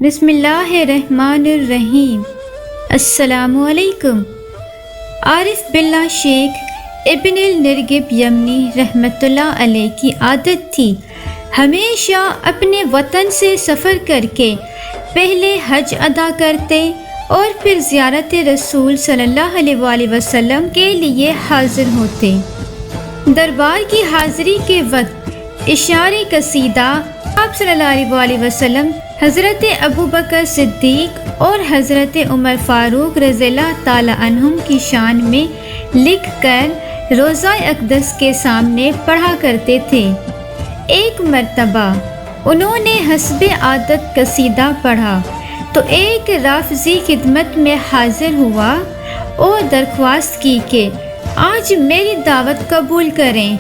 بسم اللہ الرحمن الرحیم۔ السلام علیکم۔ عارف باللہ شیخ ابن النرگب یمنی رحمۃ اللہ علیہ کی عادت تھی ہمیشہ اپنے وطن سے سفر کر کے پہلے حج ادا کرتے اور پھر زیارت رسول صلی اللہ علیہ وآلہ وسلم کے لیے حاضر ہوتے۔ دربار کی حاضری کے وقت اشعار قصیدہ آپ صلی اللہ علیہ وآلہ وسلم، حضرت ابو بکر صدیق اور حضرت عمر فاروق رضی اللہ تعالی عنہم کی شان میں لکھ کر روضہ اقدس کے سامنے پڑھا کرتے تھے۔ ایک مرتبہ انہوں نے حسب عادت قصیدہ پڑھا تو ایک رافضی خدمت میں حاضر ہوا اور درخواست کی کہ آج میری دعوت قبول کریں۔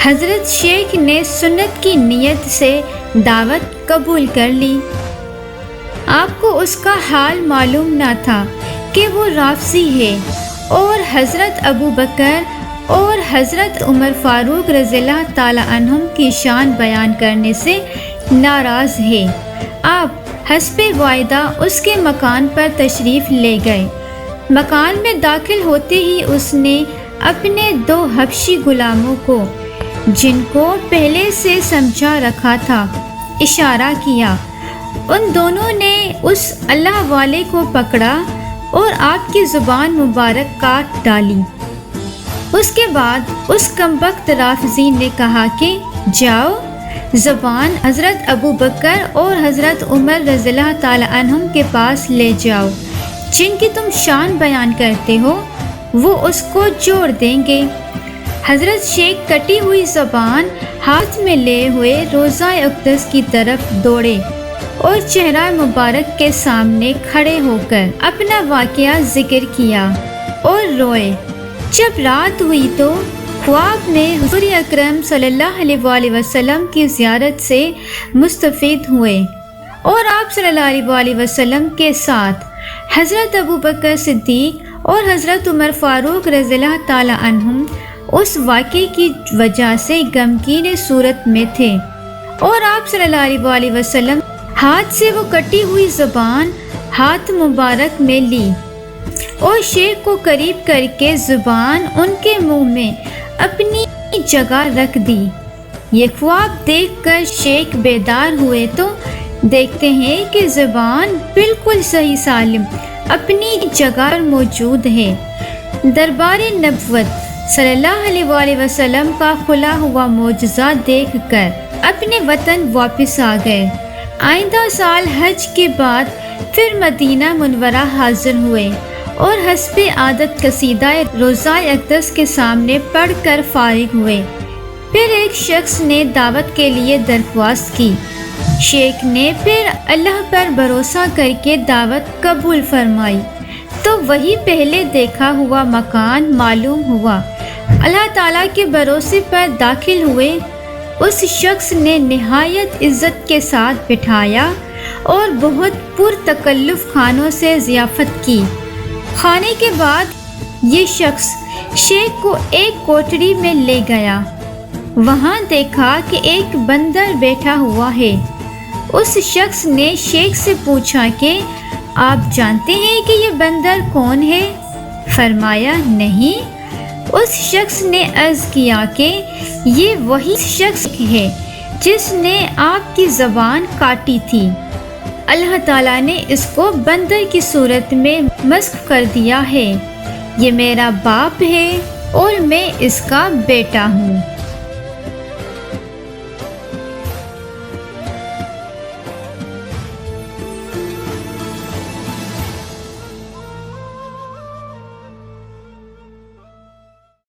حضرت شیخ نے سنت کی نیت سے دعوت قبول کر لی۔ آپ کو اس کا حال معلوم نہ تھا کہ وہ رافضی ہے اور حضرت ابو بکر اور حضرت عمر فاروق رضی اللہ تعالی عنہم کی شان بیان کرنے سے ناراض ہے۔ آپ حسب وعدہ اس کے مکان پر تشریف لے گئے۔ مکان میں داخل ہوتے ہی اس نے اپنے 2 حبشی غلاموں کو، جن کو پہلے سے سمجھا رکھا تھا، اشارہ کیا۔ ان دونوں نے اس اللہ والے کو پکڑا اور آپ کی زبان مبارک کاٹ ڈالی۔ اس کے بعد اس کمبخت رافضی نے کہا کہ جاؤ، زبان حضرت ابو بکر اور حضرت عمر رضی اللہ تعالی عنہم کے پاس لے جاؤ، جن کی تم شان بیان کرتے ہو، وہ اس کو جوڑ دیں گے۔ حضرت شیخ کٹی ہوئی زبان ہاتھ میں لے ہوئے روضہ اقدس کی طرف دوڑے اور چہرہ مبارک کے سامنے کھڑے ہو کر اپنا واقعہ ذکر کیا اور روئے۔ جب رات ہوئی تو خواب میں حضور اکرم صلی اللہ علیہ وآلہ وسلم کی زیارت سے مستفید ہوئے اور آپ صلی اللہ علیہ وآلہ وسلم کے ساتھ حضرت ابو بکر صدیق اور حضرت عمر فاروق رضی اللہ تعالی عنہم اس واقعے کی وجہ سے غمگین صورت میں تھے، اور آپ صلی اللہ علیہ وآلہ وسلم ہاتھ سے وہ کٹی ہوئی زبان ہاتھ مبارک میں لی اور شیخ کو قریب کر کے زبان ان کے منہ میں اپنی جگہ رکھ دی۔ یہ خواب دیکھ کر شیخ بیدار ہوئے تو دیکھتے ہیں کہ زبان بالکل صحیح سالم اپنی جگہ پر موجود ہے۔ دربار نبوت صلی اللہ علیہ وآلہ وسلم کا کھلا ہوا معجزہ دیکھ کر اپنے وطن واپس آ گئے۔ آئندہ سال حج کے بعد پھر مدینہ منورہ حاضر ہوئے اور حسب عادت قصیدہ روضہ اقدس کے سامنے پڑھ کر فارغ ہوئے۔ پھر ایک شخص نے دعوت کے لیے درخواست کی۔ شیخ نے پھر اللہ پر بھروسہ کر کے دعوت قبول فرمائی تو وہی پہلے دیکھا ہوا مکان معلوم ہوا۔ اللہ تعالیٰ کے بھروسے پر داخل ہوئے۔ اس شخص نے نہایت عزت کے ساتھ بٹھایا اور بہت پرتکلف کھانوں سے ضیافت کی۔ کھانے کے بعد یہ شخص شیخ کو ایک کوٹری میں لے گیا۔ وہاں دیکھا کہ ایک بندر بیٹھا ہوا ہے۔ اس شخص نے شیخ سے پوچھا کہ آپ جانتے ہیں کہ یہ بندر کون ہے؟ فرمایا نہیں۔ اس شخص نے عرض کیا کہ یہ وہی شخص ہے جس نے آپ کی زبان کاٹی تھی۔ اللہ تعالیٰ نے اس کو بندر کی صورت میں مسخ کر دیا ہے۔ یہ میرا باپ ہے اور میں اس کا بیٹا ہوں۔